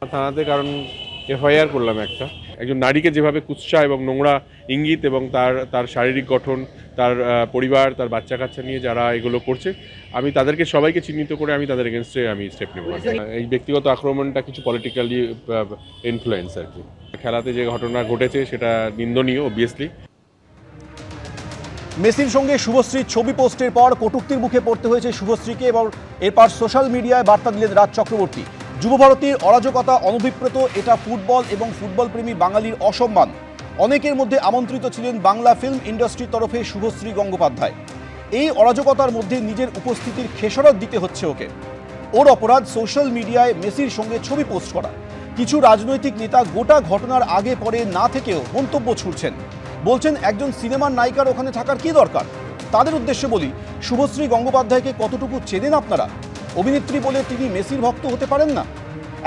থানাতে কারণ এফআইআর করলাম একজন নারীকে যেভাবে কুৎসা এবং নোংরা ইঙ্গিত এবং তার শারীরিক গঠন, তার পরিবার, তার বাচ্চা কাচ্চা নিয়ে যারা এগুলো করছে, আমি তাদেরকে সবাইকে চিহ্নিত করে আমি তাদের এগেনস্টে আমি স্টেপ নেব। এই ব্যক্তিগত আক্রমণটা কিছু পলিটিক্যালি ইনফ্লুয়েন্স আর কি। খেলাতে যে ঘটনা ঘটেছে সেটা নিন্দনীয় অবভিয়াসলি। মেসির সঙ্গে শুভশ্রীর ছবি পোস্টের পর কটূক্তির মুখে পড়তে হয়েছে শুভশ্রীকে এবং এরপর সোশ্যাল মিডিয়ায় বার্তা দিলেন রাজ চক্রবর্তী। যুবভারতীর অরাজকতা অনভিপ্রেত, এটা ফুটবল এবং ফুটবল প্রেমী বাঙালির অসম্মান। অনেকের মধ্যে আমন্ত্রিত ছিলেন বাংলা ফিল্ম ইন্ডাস্ট্রির তরফে শুভশ্রী গঙ্গোপাধ্যায়। এই অরাজকতার মধ্যে নিজের উপস্থিতির খেসারত দিতে হচ্ছে ওকে। ওর অপরাধ সোশ্যাল মিডিয়ায় মেসির সঙ্গে ছবি পোস্ট করা। কিছু রাজনৈতিক নেতা গোটা ঘটনার আগে পরে না থেকেও মন্তব্য ছুড়ছেন, বলছেন একজন সিনেমার নায়িকার ওখানে থাকার কি দরকার। তাদের উদ্দেশ্যে বলি, শুভশ্রী গঙ্গোপাধ্যায়কে কতটুকু চেনেন আপনারা? অভিনেত্রী বলে তিনি মেসির ভক্ত হতে পারেন না?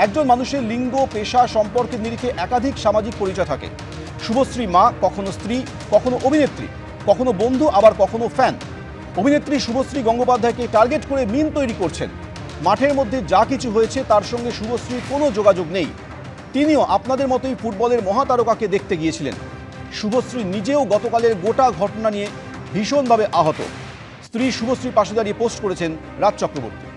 একজন মানুষের লিঙ্গ, পেশা, সম্পর্কের নিরিখে একাধিক সামাজিক পরিচয় থাকে। শুভশ্রী মা, কখনো স্ত্রী, কখনো অভিনেত্রী, কখনো বন্ধু, আবার কখনো ফ্যান। অভিনেত্রী শুভশ্রী গঙ্গোপাধ্যায়কে টার্গেট করে মিম তৈরি করছেন। মাঠের মধ্যে যা কিছু হয়েছে তার সঙ্গে শুভশ্রীর কোনো যোগাযোগ নেই। তিনিও আপনাদের মতোই ফুটবলের মহাতারকাকে দেখতে গিয়েছিলেন। শুভশ্রী নিজেও গতকালের গোটা ঘটনা নিয়ে ভীষণভাবে আহত। স্ত্রী শুভশ্রীর পাশে দাঁড়িয়ে পোস্ট করেছেন রাজ চক্রবর্তী।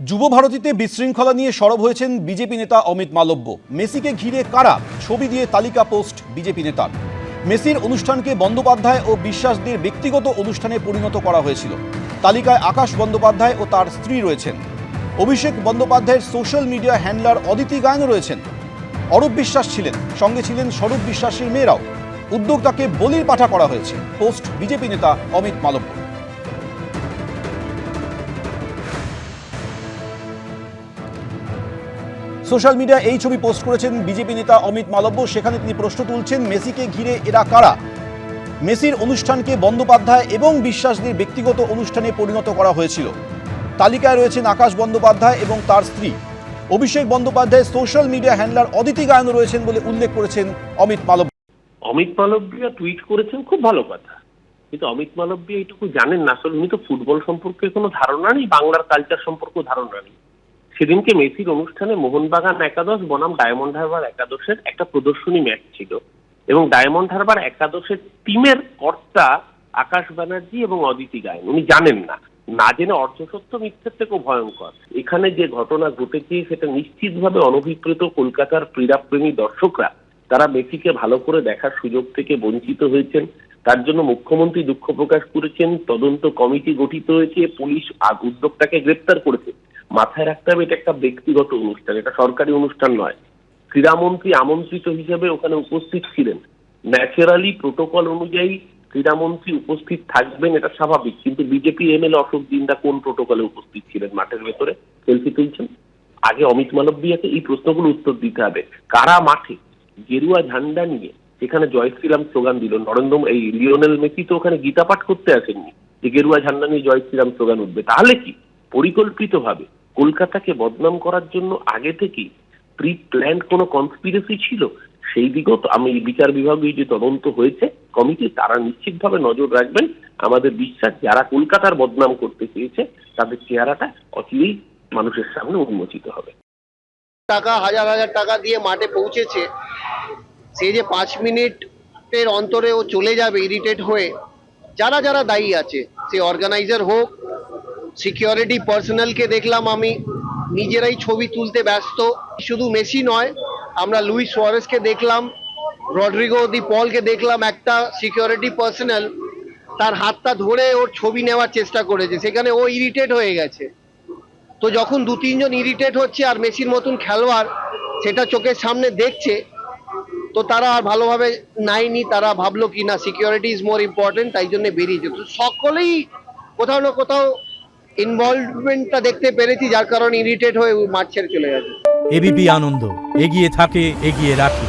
যুবভারতীতে বিশৃঙ্খলা নিয়ে সরব হয়েছেন বিজেপি নেতা অমিত মালব্য। মেসিকে ঘিরে কারা, ছবি দিয়ে তালিকা পোস্ট বিজেপি নেতার। মেসির অনুষ্ঠানকে বন্দ্যোপাধ্যায় ও বিশ্বাসদের ব্যক্তিগত অনুষ্ঠানে পরিণত করা হয়েছিল। তালিকায় আকাশ বন্দ্যোপাধ্যায় ও তার স্ত্রী রয়েছেন। অভিষেক বন্দ্যোপাধ্যায়ের social media handler Aditi Gayan রয়েছেন। অরূপ বিশ্বাস ছিলেন, সঙ্গে ছিলেন স্বরূপ বিশ্বাসের মেয়েরাও। উদ্যোক্তাকে বলির পাঠা করা হয়েছে, পোস্ট বিজেপি নেতা অমিত মালব্য। সোশ্যাল মিডিয়ায় এই ছবি পোস্ট করেছেন বিজেপি নেতা অমিত মালব্য। সেখানে তিনি প্রশ্ন তুলছেন, মেসিকে ঘিরে এরা কারা? মেসির অনুষ্ঠানকে বন্দ্যোপাধ্যায় এবং বিশ্বাসদের ব্যক্তিগত অনুষ্ঠানে পরিণত করা হয়েছিল। তালিকায় রয়েছেন আকাশ বন্দ্যোপাধ্যায় এবং তার স্ত্রী। Abhishek Bandyopadhyay social media handler Aditi Gayan রয়েছেন বলে উল্লেখ করেছেন অমিত মালব্য। অমিত মালব্য টুইট করেছেন, খুব ভালো কথা, কিন্তু অমিত মালব্য এইটুকু জানেন না, আসলে উনি তো ফুটবল সম্পর্কে কোনো ধারণা নেই, বাংলার কালচার সম্পর্কে ধারণা নেই। সেদিনকে মেসির অনুষ্ঠানে মোহনবাগান একাদশ বনাম ডায়মন্ড হারবার একাদশের একটা প্রদর্শনী ম্যাচ ছিল এবং ডায়মন্ড হারবার একাদশের টিমের কর্তা আকাশ ব্যানার্জি এবং অদিতি গায়ন। উনি জানেন না, না জেনে অর্ধসত্য মিথ্যের থেকেও ভয়ঙ্কর। এখানে যে ঘটনা ঘটেছে সেটা নিশ্চিতভাবে অনভিপ্রেত কলকাতার ক্রীড়াপ্রেমী দর্শকরা তারা মেসিকে ভালো করে দেখার সুযোগ থেকে বঞ্চিত হয়েছেন। তার জন্য মুখ্যমন্ত্রী দুঃখ প্রকাশ করেছেন, তদন্ত কমিটি গঠিত হয়েছে, পুলিশ উদ্যোক্তাকে গ্রেপ্তার করেছে। মাথায় রাখতে হবে, এটা একটা ব্যক্তিগত অনুষ্ঠান, এটা সরকারি অনুষ্ঠান নয়। ক্রীড়ামন্ত্রী আমন্ত্রিত হিসেবে ওখানে উপস্থিত ছিলেন। ন্যাচারালি প্রোটোকল অনুযায়ী ক্রীড়ামন্ত্রী উপস্থিত থাকবেন, এটা স্বাভাবিক। কিন্তু বিজেপি এমএলএ অশোক দিন্দা কোন প্রোটোকলে উপস্থিত ছিলেন? মাঠের ভেতরে সেলফি তুলছেন। আগে অমিত মালব্যকে এই প্রশ্নগুলো উত্তর দিতে হবে। কারা মাঠে গেরুয়া ঝান্ডা নিয়ে সেখানে জয় শ্রীরাম স্লোগান দিল? এই লিওনেল মেসি তো ওখানে গীতা পাঠ করতে আসেননি যে গেরুয়া ঝান্ডা নিয়ে জয় শ্রীরাম স্লোগান উঠবে। তাহলে কি পরিকল্পিতভাবে কলকাতাকে বদনাম করার জন্য আগে থেকেই প্রি প্ল্যান কোনো কনস্পিরেসি ছিল? সেই দিকেও তো আমি বিচার বিভাগে যে তদন্ত হয়েছে কমিটি, তারা নিশ্চিতভাবে নজর রাখবেন। আমাদের বিশ্বাস, যারা কলকাতার বদনাম করতে চেয়েছে তাদের চেহারাটা অচিরেই মানুষের সামনে উন্মোচিত হবে। টাকা হাজার হাজার টাকা দিয়ে মাঠে পৌঁছেছে, সে যে 5 মিনিটের অন্তরে ও চলে যাবে ইরিটেট হয়ে, যারা যারা দায়ী আছে, সে অর্গানাইজার হোক, সিকিউরিটি পার্সোনালকে দেখলাম আমি নিজেরাই ছবি তুলতে ব্যস্ত। শুধু মেসি নয়, আমরা লুইস সুয়ারেজকে দেখলাম, রড্রিগো দি পলকে দেখলাম, একটা সিকিউরিটি পার্সোনাল তার হাতটা ধরে ওর ছবি নেওয়ার চেষ্টা করেছে, সেখানে ও ইরিটেট হয়ে গেছে। তো যখন 2-3 জন ইরিটেট হচ্ছে আর মেসির মতন খেলোয়াড় সেটা চোখের সামনে দেখছে, তো তারা আর ভালোভাবে নাইনি, তারা ভাবলো কি না সিকিউরিটি ইজ মোর ইম্পর্টেন্ট, তাই জন্য বেরিয়েছে। তো সকলেই কোথাও না কোথাও ইনভলভমেন্টটা দেখতে পেরেছি, যার কারণে ইরিটেট হয়ে মাঠ ছেড়ে চলে গেছে। এবিপি আনন্দ এগিয়ে থাকে, এগিয়ে রাখে।